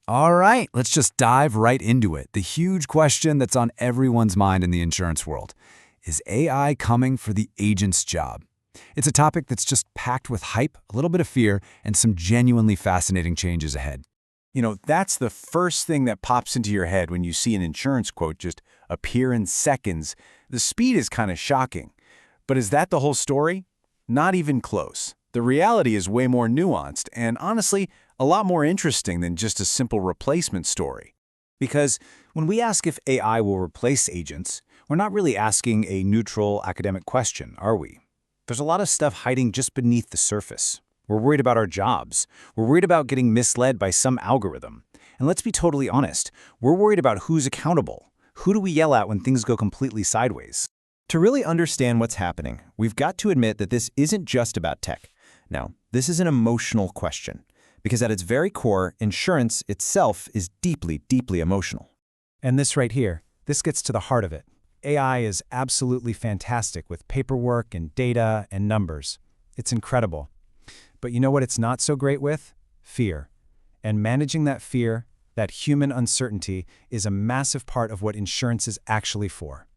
All right, let's just dive right into it. The huge question that's on everyone's mind in the insurance world. Is AI coming for the agent's job? It's a topic that's just packed with hype, a little bit of fear, and some genuinely fascinating changes ahead. That's the first thing that pops into your head when you see an insurance quote just appear in seconds. The speed is kind of shocking. But is that the whole story? Not even close. The reality is way more nuanced and, honestly, a lot more interesting than just a simple replacement story. Because when we ask if AI will replace agents, we're not really asking a neutral academic question, are we? There's a lot of stuff hiding just beneath the surface. We're worried about our jobs. We're worried about getting misled by some algorithm. And let's be totally honest, we're worried about who's accountable. Who do we yell at when things go completely sideways? To really understand what's happening, we've got to admit that this isn't just about tech. No, this is an emotional question. Because at its very core, insurance itself is deeply, deeply emotional. And this right here, this gets to the heart of it. AI is absolutely fantastic with paperwork and data and numbers. It's incredible. But you know what it's not so great with? Fear. And managing that fear, that human uncertainty, is a massive part of what insurance is actually for.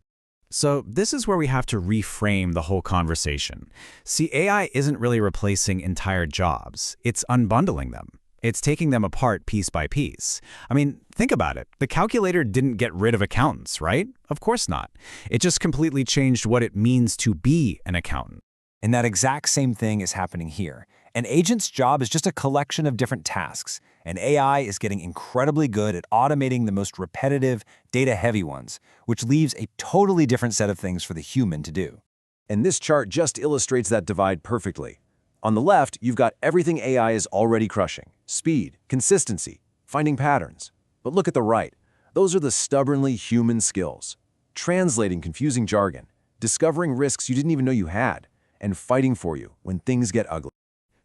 So this is where we have to reframe the whole conversation. See, AI isn't really replacing entire jobs. It's unbundling them. It's taking them apart piece by piece. I mean, think about it. The calculator didn't get rid of accountants, right? Of course not. It just completely changed what it means to be an accountant. And that exact same thing is happening here. An agent's job is just a collection of different tasks, and AI is getting incredibly good at automating the most repetitive, data-heavy ones, which leaves a totally different set of things for the human to do. And this chart just illustrates that divide perfectly. On the left, you've got everything AI is already crushing: speed, consistency, finding patterns. But look at the right. Those are the stubbornly human skills: translating confusing jargon, discovering risks you didn't even know you had, and fighting for you when things get ugly.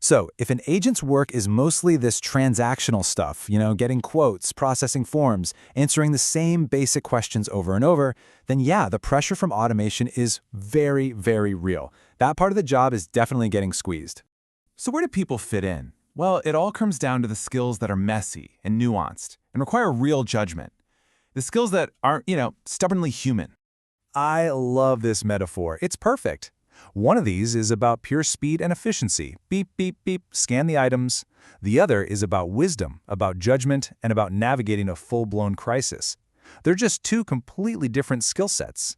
So, if an agent's work is mostly this transactional stuff, getting quotes, processing forms, answering the same basic questions over and over, then yeah, the pressure from automation is very, very real. That part of the job is definitely getting squeezed. So where do people fit in? Well, it all comes down to the skills that are messy and nuanced and require real judgment. The skills that aren't, stubbornly human. I love this metaphor. It's perfect. One of these is about pure speed and efficiency. Beep, beep, beep, scan the items. The other is about wisdom, about judgment, and about navigating a full-blown crisis. They're just two completely different skill sets.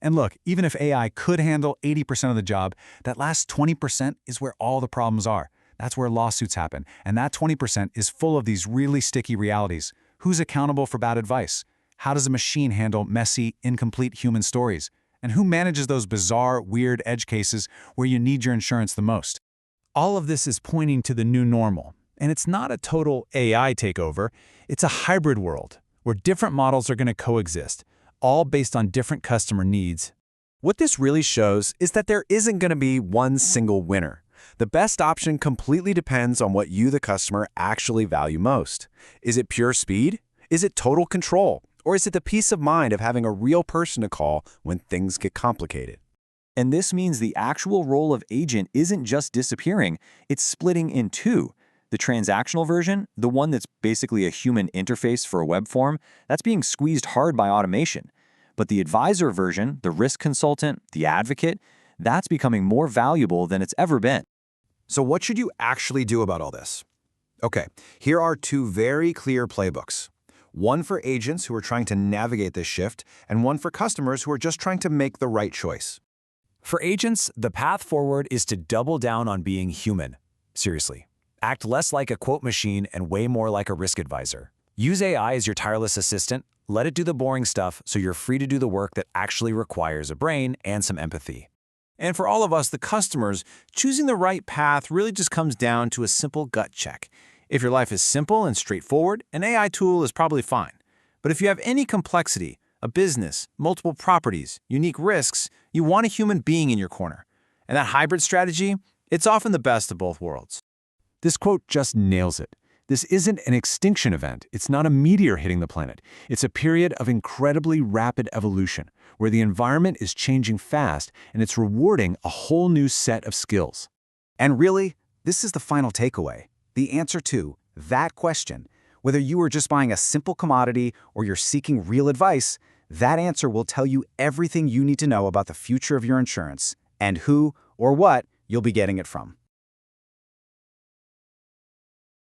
And look, even if AI could handle 80% of the job, that last 20% is where all the problems are. That's where lawsuits happen. And that 20% is full of these really sticky realities. Who's accountable for bad advice? How does a machine handle messy, incomplete human stories? And who manages those bizarre, weird edge cases where you need your insurance the most? All of this is pointing to the new normal. And it's not a total AI takeover. It's a hybrid world where different models are going to coexist, all based on different customer needs. What this really shows is that there isn't going to be one single winner. The best option completely depends on what you, the customer, actually value most. Is it pure speed? Is it total control? Or is it the peace of mind of having a real person to call when things get complicated? And this means the actual role of agent isn't just disappearing, it's splitting in two. The transactional version, the one that's basically a human interface for a web form, that's being squeezed hard by automation. But the advisor version, the risk consultant, the advocate, that's becoming more valuable than it's ever been. So what should you actually do about all this? Okay, here are two very clear playbooks. One for agents who are trying to navigate this shift, and one for customers who are just trying to make the right choice. For agents, the path forward is to double down on being human. Seriously. Act less like a quote machine and way more like a risk advisor. Use AI as your tireless assistant, let it do the boring stuff so you're free to do the work that actually requires a brain and some empathy. And for all of us, the customers, choosing the right path really just comes down to a simple gut check. If your life is simple and straightforward, an AI tool is probably fine. But if you have any complexity, a business, multiple properties, unique risks, you want a human being in your corner. And that hybrid strategy, it's often the best of both worlds. This quote just nails it. This isn't an extinction event. It's not a meteor hitting the planet. It's a period of incredibly rapid evolution, where the environment is changing fast and it's rewarding a whole new set of skills. And really, this is the final takeaway. The answer to that question, Whether you are just buying a simple commodity or you're seeking real advice, that answer will tell you everything you need to know about the future of your insurance and who or what you'll be getting it from.